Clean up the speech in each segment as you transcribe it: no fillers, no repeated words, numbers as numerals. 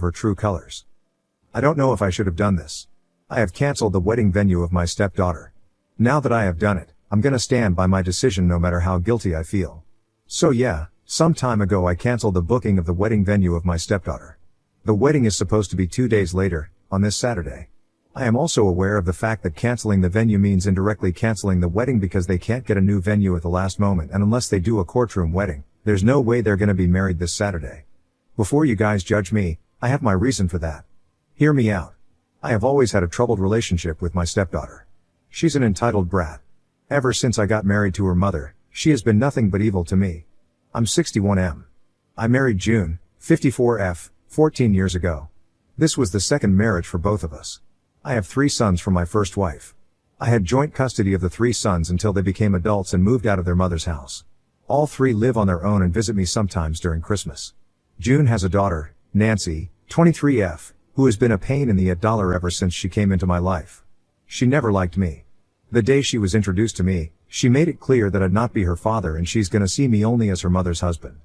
of her true colors. I don't know if I should have done this. I have canceled the wedding venue of my stepdaughter. Now that I have done it, I'm gonna stand by my decision no matter how guilty I feel. So yeah, some time ago I canceled the booking of the wedding venue of my stepdaughter. The wedding is supposed to be 2 days later, on this Saturday. I am also aware of the fact that canceling the venue means indirectly canceling the wedding because they can't get a new venue at the last moment, and unless they do a courtroom wedding, there's no way they're gonna be married this Saturday. Before you guys judge me, I have my reason for that. Hear me out. I have always had a troubled relationship with my stepdaughter. She's an entitled brat. Ever since I got married to her mother, she has been nothing but evil to me. I'm 61M. I married June, 54F, 14 years ago. This was the second marriage for both of us. I have 3 sons from my first wife. I had joint custody of the 3 sons until they became adults and moved out of their mother's house. All 3 live on their own and visit me sometimes during Christmas. June has a daughter, Nancy, 23F, who has been a pain in the dollar ever since she came into my life. She never liked me. The day she was introduced to me, she made it clear that I'd not be her father and she's gonna see me only as her mother's husband.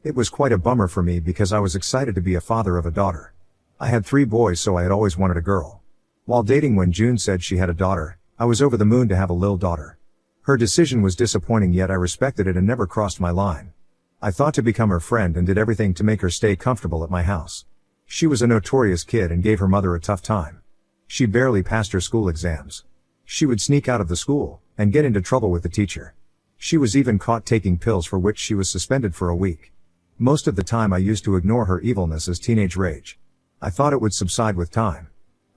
It was quite a bummer for me because I was excited to be a father of a daughter. I had 3 boys, so I had always wanted a girl. While dating, when June said she had a daughter, I was over the moon to have a lil daughter. Her decision was disappointing, yet I respected it and never crossed my line. I thought to become her friend and did everything to make her stay comfortable at my house. She was a notorious kid and gave her mother a tough time. She barely passed her school exams. She would sneak out of the school and get into trouble with the teacher. She was even caught taking pills, for which she was suspended for a week. Most of the time I used to ignore her evilness as teenage rage. I thought it would subside with time.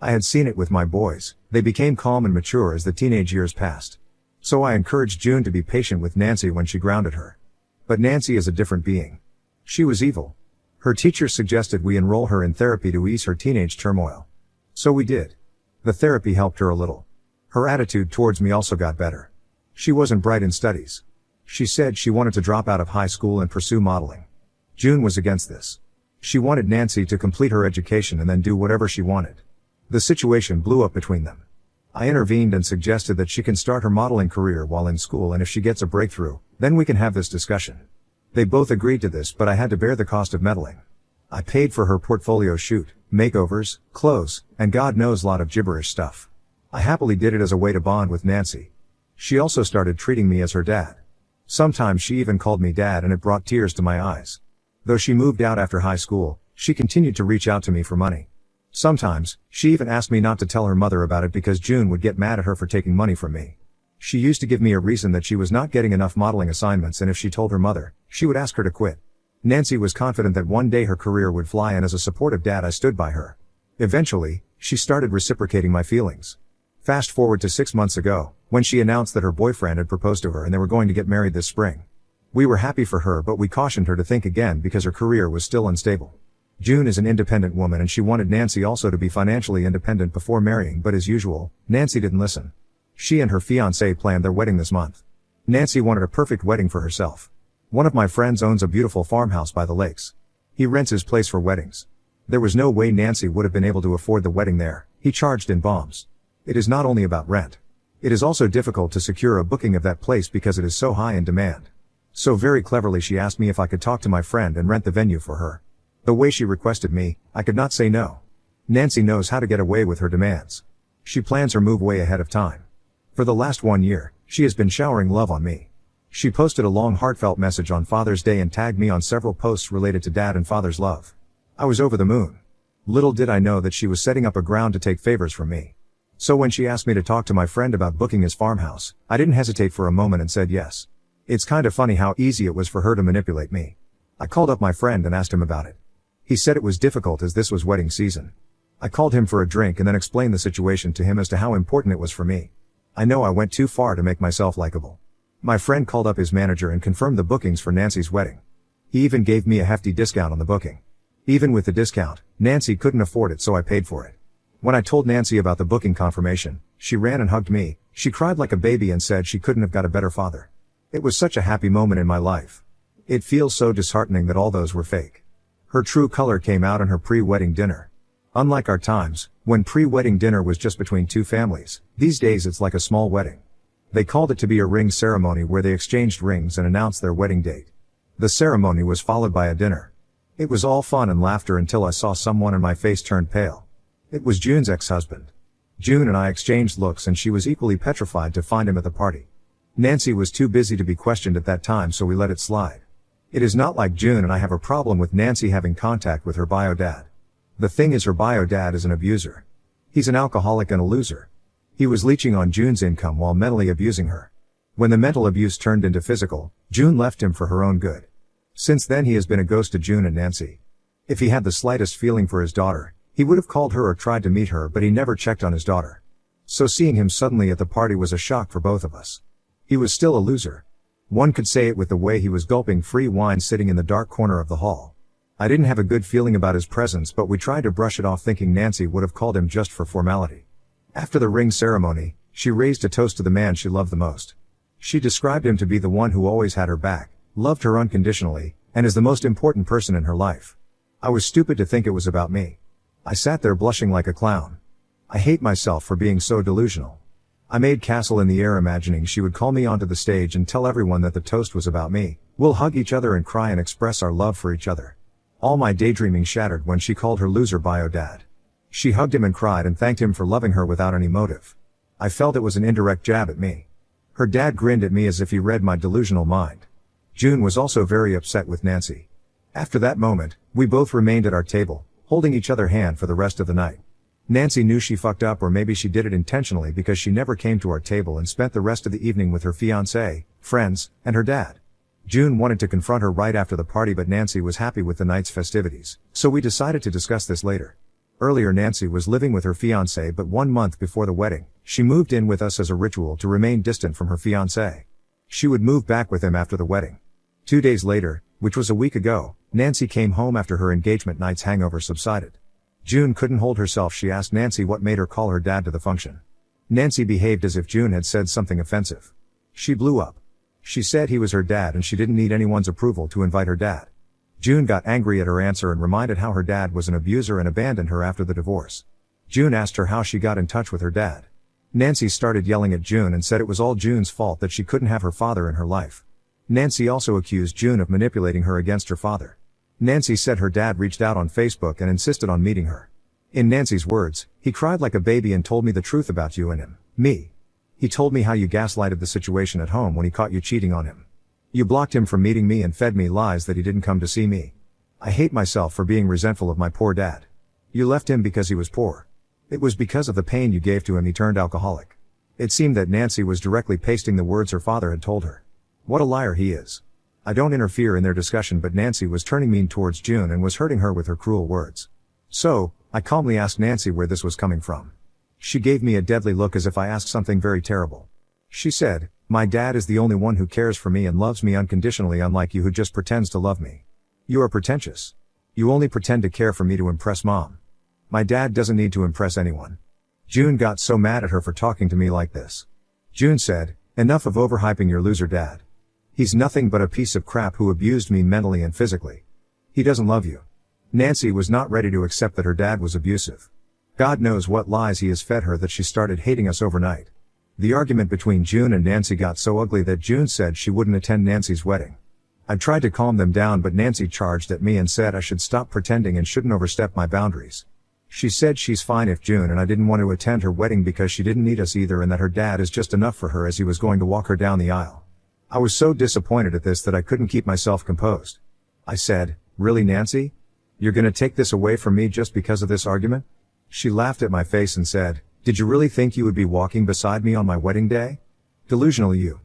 I had seen it with my boys. They became calm and mature as the teenage years passed. So I encouraged June to be patient with Nancy when she grounded her. But Nancy is a different being. She was evil. Her teacher suggested we enroll her in therapy to ease her teenage turmoil. So we did. The therapy helped her a little. Her attitude towards me also got better. She wasn't bright in studies. She said she wanted to drop out of high school and pursue modeling. June was against this. She wanted Nancy to complete her education and then do whatever she wanted. The situation blew up between them. I intervened and suggested that she can start her modeling career while in school, and if she gets a breakthrough, then we can have this discussion. They both agreed to this, but I had to bear the cost of meddling. I paid for her portfolio shoot, makeovers, clothes, and God knows lot of gibberish stuff. I happily did it as a way to bond with Nancy. She also started treating me as her dad. Sometimes she even called me dad, and it brought tears to my eyes. Though she moved out after high school, she continued to reach out to me for money. Sometimes, she even asked me not to tell her mother about it because June would get mad at her for taking money from me. She used to give me a reason that she was not getting enough modeling assignments, and if she told her mother, she would ask her to quit. Nancy was confident that one day her career would fly, and as a supportive dad I stood by her. Eventually, she started reciprocating my feelings. Fast forward to 6 months ago, when she announced that her boyfriend had proposed to her and they were going to get married this spring. We were happy for her, but we cautioned her to think again because her career was still unstable. June is an independent woman and she wanted Nancy also to be financially independent before marrying, but as usual, Nancy didn't listen. She and her fiancé planned their wedding this month. Nancy wanted a perfect wedding for herself. One of my friends owns a beautiful farmhouse by the lakes. He rents his place for weddings. There was no way Nancy would have been able to afford the wedding there. He charged in bombs. It is not only about rent. It is also difficult to secure a booking of that place because it is so high in demand. So very cleverly she asked me if I could talk to my friend and rent the venue for her. The way she requested me, I could not say no. Nancy knows how to get away with her demands. She plans her move way ahead of time. For the last 1 year, she has been showering love on me. She posted a long heartfelt message on Father's Day and tagged me on several posts related to dad and father's love. I was over the moon. Little did I know that she was setting up a ground to take favors from me. So when she asked me to talk to my friend about booking his farmhouse, I didn't hesitate for a moment and said yes. It's kind of funny how easy it was for her to manipulate me. I called up my friend and asked him about it. He said it was difficult as this was wedding season. I called him for a drink and then explained the situation to him as to how important it was for me. I know I went too far to make myself likable. My friend called up his manager and confirmed the bookings for Nancy's wedding. He even gave me a hefty discount on the booking. Even with the discount, Nancy couldn't afford it, so I paid for it. When I told Nancy about the booking confirmation, she ran and hugged me. She cried like a baby and said she couldn't have got a better father. It was such a happy moment in my life. It feels so disheartening that all those were fake. Her true color came out in her pre-wedding dinner. Unlike our times, when pre-wedding dinner was just between 2 families, these days it's like a small wedding. They called it to be a ring ceremony where they exchanged rings and announced their wedding date. The ceremony was followed by a dinner. It was all fun and laughter until I saw someone and my face turned pale. It was June's ex-husband. June and I exchanged looks and she was equally petrified to find him at the party. Nancy was too busy to be questioned at that time, so we let it slide. It is not like June and I have a problem with Nancy having contact with her bio dad. The thing is, her bio dad is an abuser. He's an alcoholic and a loser. He was leeching on June's income while mentally abusing her. When the mental abuse turned into physical, June left him for her own good. Since then he has been a ghost to June and Nancy. If he had the slightest feeling for his daughter, he would have called her or tried to meet her, but he never checked on his daughter. So seeing him suddenly at the party was a shock for both of us. He was still a loser. One could say it with the way he was gulping free wine sitting in the dark corner of the hall. I didn't have a good feeling about his presence, but we tried to brush it off, thinking Nancy would have called him just for formality. After the ring ceremony, she raised a toast to the man she loved the most. She described him to be the one who always had her back, loved her unconditionally, and is the most important person in her life. I was stupid to think it was about me. I sat there blushing like a clown. I hate myself for being so delusional. I made castle in the air, imagining she would call me onto the stage and tell everyone that the toast was about me. We'll hug each other and cry and express our love for each other. All my daydreaming shattered when she called her loser bio dad. She hugged him and cried and thanked him for loving her without any motive. I felt it was an indirect jab at me. Her dad grinned at me as if he read my delusional mind. June was also very upset with Nancy. After that moment, we both remained at our table, holding each other's hand for the rest of the night. Nancy knew she fucked up, or maybe she did it intentionally, because she never came to our table and spent the rest of the evening with her fiancé, friends, and her dad. June wanted to confront her right after the party, but Nancy was happy with the night's festivities, so we decided to discuss this later. Earlier, Nancy was living with her fiancé, but 1 month before the wedding, she moved in with us as a ritual to remain distant from her fiancé. She would move back with him after the wedding. 2 days later, which was a week ago, Nancy came home after her engagement night's hangover subsided. June couldn't hold herself. She asked Nancy what made her call her dad to the function. Nancy behaved as if June had said something offensive. She blew up. She said he was her dad and she didn't need anyone's approval to invite her dad. June got angry at her answer and reminded how her dad was an abuser and abandoned her after the divorce. June asked her how she got in touch with her dad. Nancy started yelling at June and said it was all June's fault that she couldn't have her father in her life. Nancy also accused June of manipulating her against her father. Nancy said her dad reached out on Facebook and insisted on meeting her. In Nancy's words, "He cried like a baby and told me the truth about you and him, me. He told me how you gaslighted the situation at home when he caught you cheating on him. You blocked him from meeting me and fed me lies that he didn't come to see me. I hate myself for being resentful of my poor dad. You left him because he was poor. It was because of the pain you gave to him he turned alcoholic." It seemed that Nancy was directly pasting the words her father had told her. What a liar he is. I don't interfere in their discussion, but Nancy was turning mean towards June and was hurting her with her cruel words. So, I calmly asked Nancy where this was coming from. She gave me a deadly look as if I asked something very terrible. She said, "My dad is the only one who cares for me and loves me unconditionally, unlike you who just pretends to love me. You are pretentious. You only pretend to care for me to impress mom. My dad doesn't need to impress anyone." June got so mad at her for talking to me like this. June said, "Enough of overhyping your loser dad. He's nothing but a piece of crap who abused me mentally and physically. He doesn't love you." Nancy was not ready to accept that her dad was abusive. God knows what lies he has fed her that she started hating us overnight. The argument between June and Nancy got so ugly that June said she wouldn't attend Nancy's wedding. I tried to calm them down, but Nancy charged at me and said I should stop pretending and shouldn't overstep my boundaries. She said she's fine if June and I didn't want to attend her wedding because she didn't need us either, and that her dad is just enough for her, as he was going to walk her down the aisle. I was so disappointed at this that I couldn't keep myself composed. I said, "Really, Nancy? You're gonna take this away from me just because of this argument?" She laughed at my face and said, "Did you really think you would be walking beside me on my wedding day? Delusional you.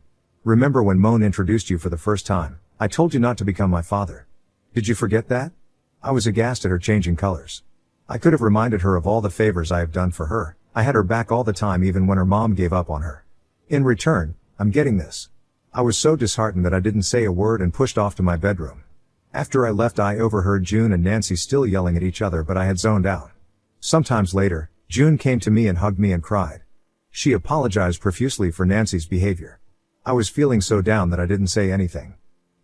Remember when Moan introduced you for the first time, I told you not to become my father. Did you forget that?" I was aghast at her changing colors. I could have reminded her of all the favors I have done for her. I had her back all the time, even when her mom gave up on her. In return, I'm getting this. I was so disheartened that I didn't say a word and pushed off to my bedroom. After I left, I overheard June and Nancy still yelling at each other, but I had zoned out. Sometimes later, June came to me and hugged me and cried. She apologized profusely for Nancy's behavior. I was feeling so down that I didn't say anything.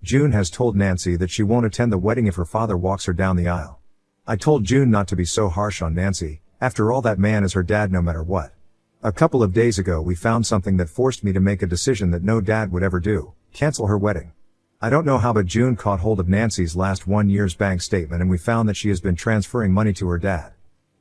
June has told Nancy that she won't attend the wedding if her father walks her down the aisle. I told June not to be so harsh on Nancy. After all, that man is her dad no matter what. A couple of days ago we found something that forced me to make a decision that no dad would ever do: cancel her wedding. I don't know how, but June caught hold of Nancy's last 1 year's bank statement and we found that she has been transferring money to her dad.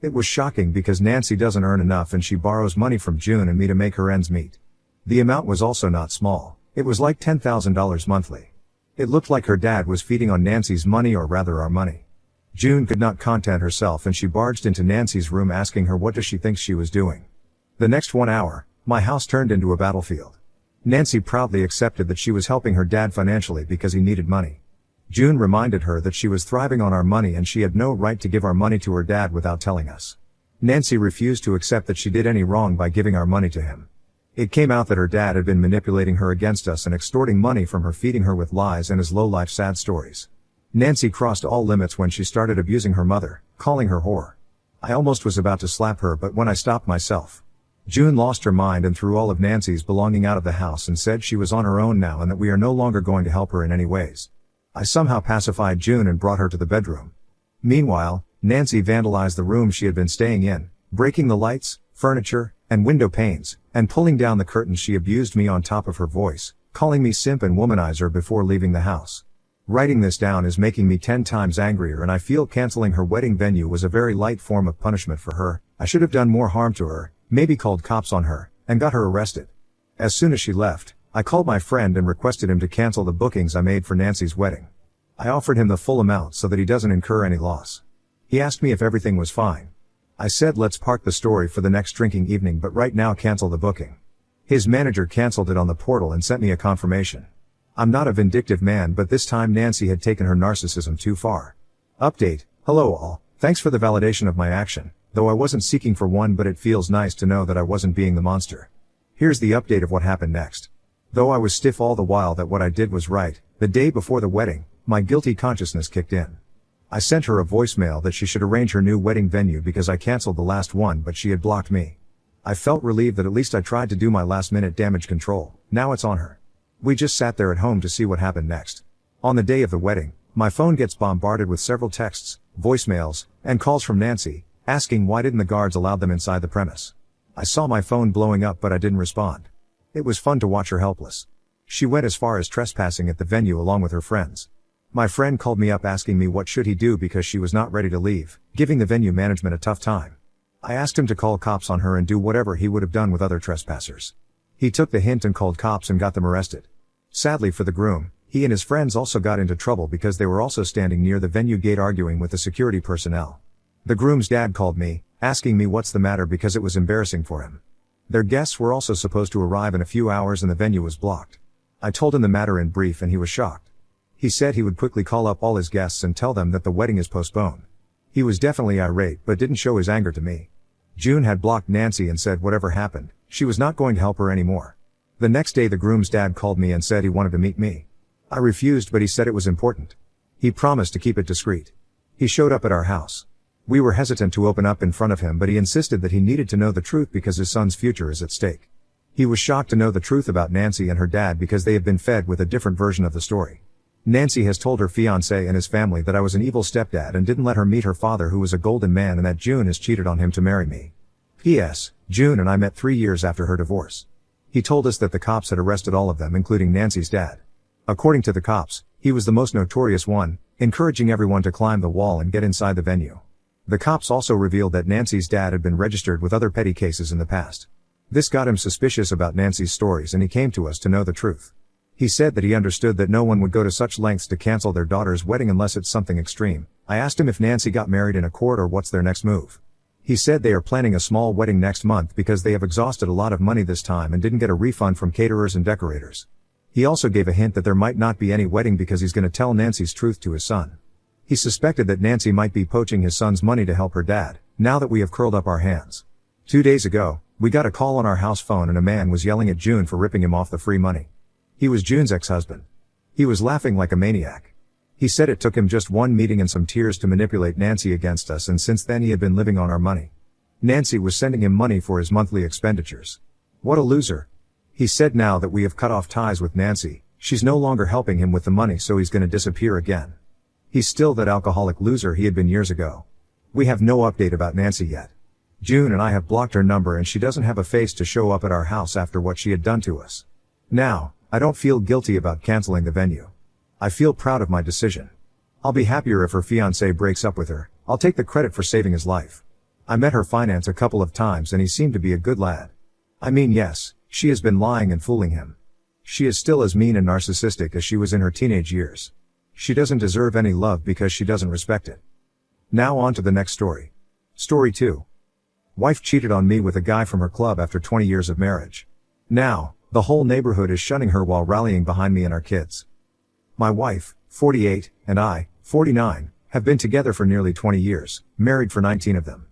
It was shocking because Nancy doesn't earn enough and she borrows money from June and me to make her ends meet. The amount was also not small. It was like $10,000 monthly. It looked like her dad was feeding on Nancy's money, or rather our money. June could not content herself and she barged into Nancy's room asking her what does she think she was doing. The next 1 hour, my house turned into a battlefield. Nancy proudly accepted that she was helping her dad financially because he needed money. June reminded her that she was thriving on our money and she had no right to give our money to her dad without telling us. Nancy refused to accept that she did any wrong by giving our money to him. It came out that her dad had been manipulating her against us and extorting money from her, feeding her with lies and his low-life sad stories. Nancy crossed all limits when she started abusing her mother, calling her whore. I almost was about to slap her, but when I stopped myself. June lost her mind and threw all of Nancy's belonging out of the house and said she was on her own now and that we are no longer going to help her in any ways. I somehow pacified June and brought her to the bedroom. Meanwhile, Nancy vandalized the room she had been staying in, breaking the lights, furniture, and window panes, and pulling down the curtains. She abused me on top of her voice, calling me simp and womanizer before leaving the house. Writing this down is making me 10 times angrier, and I feel canceling her wedding venue was a very light form of punishment for her. I should have done more harm to her, maybe called cops on her, and got her arrested. As soon as she left, I called my friend and requested him to cancel the bookings I made for Nancy's wedding. I offered him the full amount so that he doesn't incur any loss. He asked me if everything was fine. I said let's park the story for the next drinking evening, but right now cancel the booking. His manager canceled it on the portal and sent me a confirmation. I'm not a vindictive man, but this time Nancy had taken her narcissism too far. Update: hello all, thanks for the validation of my action, though I wasn't seeking for one, but it feels nice to know that I wasn't being the monster. Here's the update of what happened next. Though I was stiff all the while that what I did was right, the day before the wedding, my guilty consciousness kicked in. I sent her a voicemail that she should arrange her new wedding venue because I canceled the last one, but she had blocked me. I felt relieved that at least I tried to do my last-minute damage control. Now it's on her. We just sat there at home to see what happened next. On the day of the wedding, my phone gets bombarded with several texts, voicemails, and calls from Nancy, asking why didn't the guards allow them inside the premise. I saw my phone blowing up, but I didn't respond. It was fun to watch her helpless. She went as far as trespassing at the venue along with her friends. My friend called me up asking me what should he do because she was not ready to leave, giving the venue management a tough time. I asked him to call cops on her and do whatever he would have done with other trespassers. He took the hint and called cops and got them arrested. Sadly for the groom, he and his friends also got into trouble because they were also standing near the venue gate arguing with the security personnel. The groom's dad called me, asking me what's the matter because it was embarrassing for him. Their guests were also supposed to arrive in a few hours and the venue was blocked. I told him the matter in brief and he was shocked. He said he would quickly call up all his guests and tell them that the wedding is postponed. He was definitely irate but didn't show his anger to me. June had blocked Nancy and said whatever happened, she was not going to help her anymore. The next day the groom's dad called me and said he wanted to meet me. I refused, but he said it was important. He promised to keep it discreet. He showed up at our house. We were hesitant to open up in front of him, but he insisted that he needed to know the truth because his son's future is at stake. He was shocked to know the truth about Nancy and her dad because they have been fed with a different version of the story. Nancy has told her fiancé and his family that I was an evil stepdad and didn't let her meet her father, who was a golden man, and that June has cheated on him to marry me. P.S. June and I met 3 years after her divorce. He told us that the cops had arrested all of them, including Nancy's dad. According to the cops, he was the most notorious one, encouraging everyone to climb the wall and get inside the venue. The cops also revealed that Nancy's dad had been registered with other petty cases in the past. This got him suspicious about Nancy's stories and he came to us to know the truth. He said that he understood that no one would go to such lengths to cancel their daughter's wedding unless it's something extreme. I asked him if Nancy got married in a court or what's their next move. He said they are planning a small wedding next month because they have exhausted a lot of money this time and didn't get a refund from caterers and decorators. He also gave a hint that there might not be any wedding because he's going to tell Nancy's truth to his son. He suspected that Nancy might be poaching his son's money to help her dad, now that we have curled up our hands. 2 days ago, we got a call on our house phone and a man was yelling at June for ripping him off the free money. He was June's ex-husband. He was laughing like a maniac. He said it took him just one meeting and some tears to manipulate Nancy against us, and since then he had been living on our money. Nancy was sending him money for his monthly expenditures. What a loser. He said now that we have cut off ties with Nancy, she's no longer helping him with the money, so he's gonna disappear again. He's still that alcoholic loser he had been years ago. We have no update about Nancy yet. June and I have blocked her number and she doesn't have a face to show up at our house after what she had done to us. Now, I don't feel guilty about canceling the venue. I feel proud of my decision. I'll be happier if her fiancé breaks up with her. I'll take the credit for saving his life. I met her finance a couple of times and he seemed to be a good lad. I mean, yes, she has been lying and fooling him. She is still as mean and narcissistic as she was in her teenage years. She doesn't deserve any love because she doesn't respect it. Now on to the next story. Story 2. Wife cheated on me with a guy from her club after 20 years of marriage. Now, the whole neighborhood is shunning her while rallying behind me and our kids. My wife, 48, and I, 49, have been together for nearly 20 years, married for 19 of them.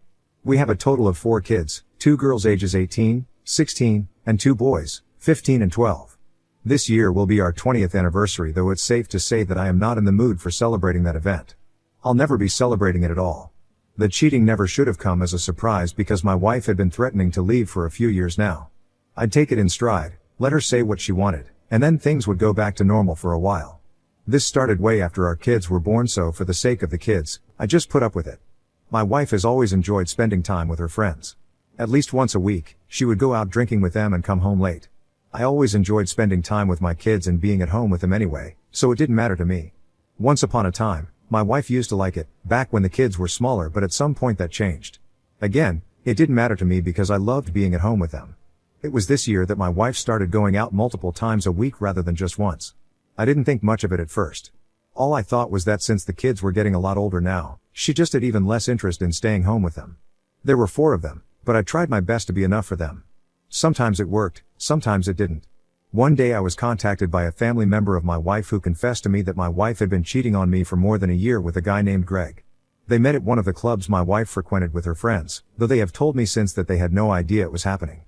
We have a total of 4 kids, 2 girls ages 18, 16, and 2 boys, 15 and 12. This year will be our 20th anniversary, though it's safe to say that I am not in the mood for celebrating that event. I'll never be celebrating it at all. The cheating never should have come as a surprise because my wife had been threatening to leave for a few years now. I'd take it in stride, let her say what she wanted, and then things would go back to normal for a while. This started way after our kids were born, so for the sake of the kids, I just put up with it. My wife has always enjoyed spending time with her friends. At least once a week, she would go out drinking with them and come home late. I always enjoyed spending time with my kids and being at home with them anyway, so it didn't matter to me. Once upon a time, my wife used to like it, back when the kids were smaller, but at some point that changed. Again, it didn't matter to me because I loved being at home with them. It was this year that my wife started going out multiple times a week rather than just once. I didn't think much of it at first. All I thought was that since the kids were getting a lot older now, she just had even less interest in staying home with them. There were 4 of them, but I tried my best to be enough for them. Sometimes it worked, sometimes it didn't. One day I was contacted by a family member of my wife who confessed to me that my wife had been cheating on me for more than a year with a guy named Greg. They met at one of the clubs my wife frequented with her friends, though they have told me since that they had no idea it was happening.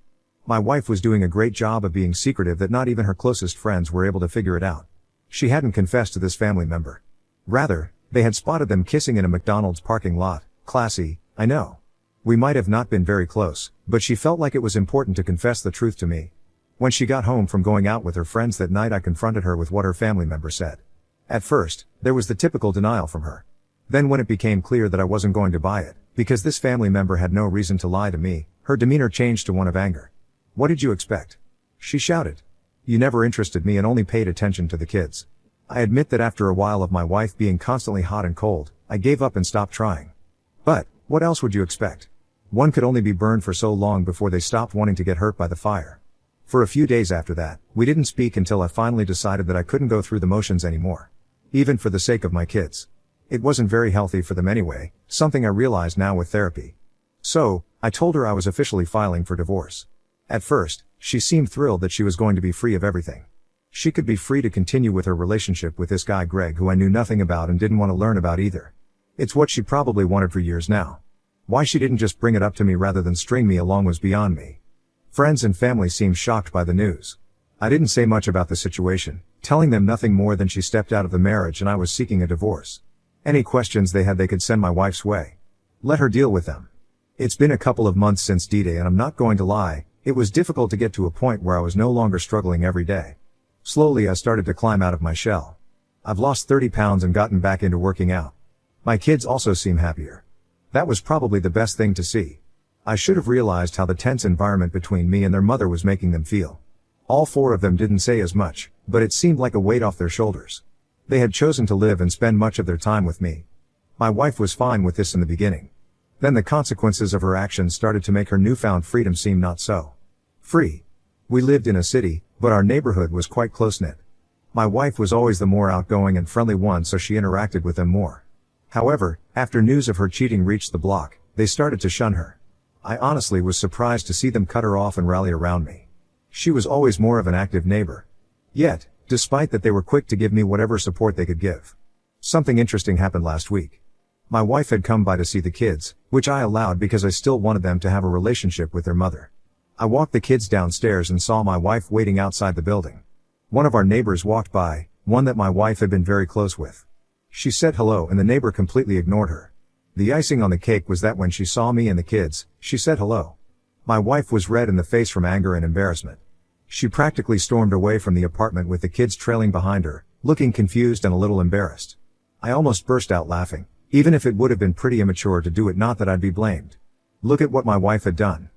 My wife was doing a great job of being secretive that not even her closest friends were able to figure it out. She hadn't confessed to this family member. Rather, they had spotted them kissing in a McDonald's parking lot. Classy, I know. We might have not been very close, but she felt like it was important to confess the truth to me. When she got home from going out with her friends that night, I confronted her with what her family member said. At first, there was the typical denial from her. Then when it became clear that I wasn't going to buy it, because this family member had no reason to lie to me, her demeanor changed to one of anger. "What did you expect?" she shouted. "You never interested me and only paid attention to the kids." I admit that after a while of my wife being constantly hot and cold, I gave up and stopped trying. But, what else would you expect? One could only be burned for so long before they stopped wanting to get hurt by the fire. For a few days after that, we didn't speak until I finally decided that I couldn't go through the motions anymore. Even for the sake of my kids. It wasn't very healthy for them anyway, something I realize now with therapy. So, I told her I was officially filing for divorce. At first, she seemed thrilled that she was going to be free of everything. She could be free to continue with her relationship with this guy Greg, who I knew nothing about and didn't want to learn about either. It's what she probably wanted for years now. Why she didn't just bring it up to me rather than string me along was beyond me. Friends and family seemed shocked by the news. I didn't say much about the situation, telling them nothing more than she stepped out of the marriage and I was seeking a divorce. Any questions they had they could send my wife's way. Let her deal with them. It's been a couple of months since D-Day and I'm not going to lie, it was difficult to get to a point where I was no longer struggling every day. Slowly I started to climb out of my shell. I've lost 30 pounds and gotten back into working out. My kids also seem happier. That was probably the best thing to see. I should have realized how the tense environment between me and their mother was making them feel. All 4 of them didn't say as much, but it seemed like a weight off their shoulders. They had chosen to live and spend much of their time with me. My wife was fine with this in the beginning. Then the consequences of her actions started to make her newfound freedom seem not so free. We lived in a city, but our neighborhood was quite close-knit. My wife was always the more outgoing and friendly one, so she interacted with them more. However, after news of her cheating reached the block, they started to shun her. I honestly was surprised to see them cut her off and rally around me. She was always more of an active neighbor. Yet, despite that, they were quick to give me whatever support they could give. Something interesting happened last week. My wife had come by to see the kids, which I allowed because I still wanted them to have a relationship with their mother. I walked the kids downstairs and saw my wife waiting outside the building. One of our neighbors walked by, one that my wife had been very close with. She said hello and the neighbor completely ignored her. The icing on the cake was that when she saw me and the kids, she said hello. My wife was red in the face from anger and embarrassment. She practically stormed away from the apartment with the kids trailing behind her, looking confused and a little embarrassed. I almost burst out laughing, even if it would have been pretty immature to do it, not that I'd be blamed. Look at what my wife had done.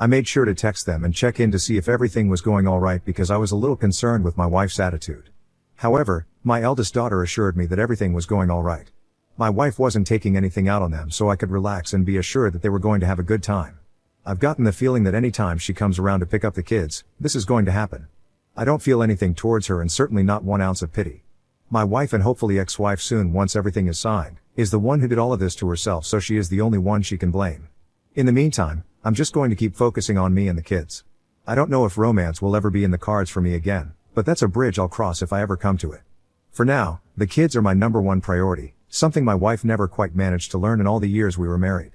I made sure to text them and check in to see if everything was going all right because I was a little concerned with my wife's attitude. However, my eldest daughter assured me that everything was going alright. My wife wasn't taking anything out on them, so I could relax and be assured that they were going to have a good time. I've gotten the feeling that any time she comes around to pick up the kids, this is going to happen. I don't feel anything towards her and certainly not 1 ounce of pity. My wife, and hopefully ex-wife soon once everything is signed, is the one who did all of this to herself, so she is the only one she can blame. In the meantime, I'm just going to keep focusing on me and the kids. I don't know if romance will ever be in the cards for me again, but that's a bridge I'll cross if I ever come to it. For now, the kids are my #1 priority, something my wife never quite managed to learn in all the years we were married.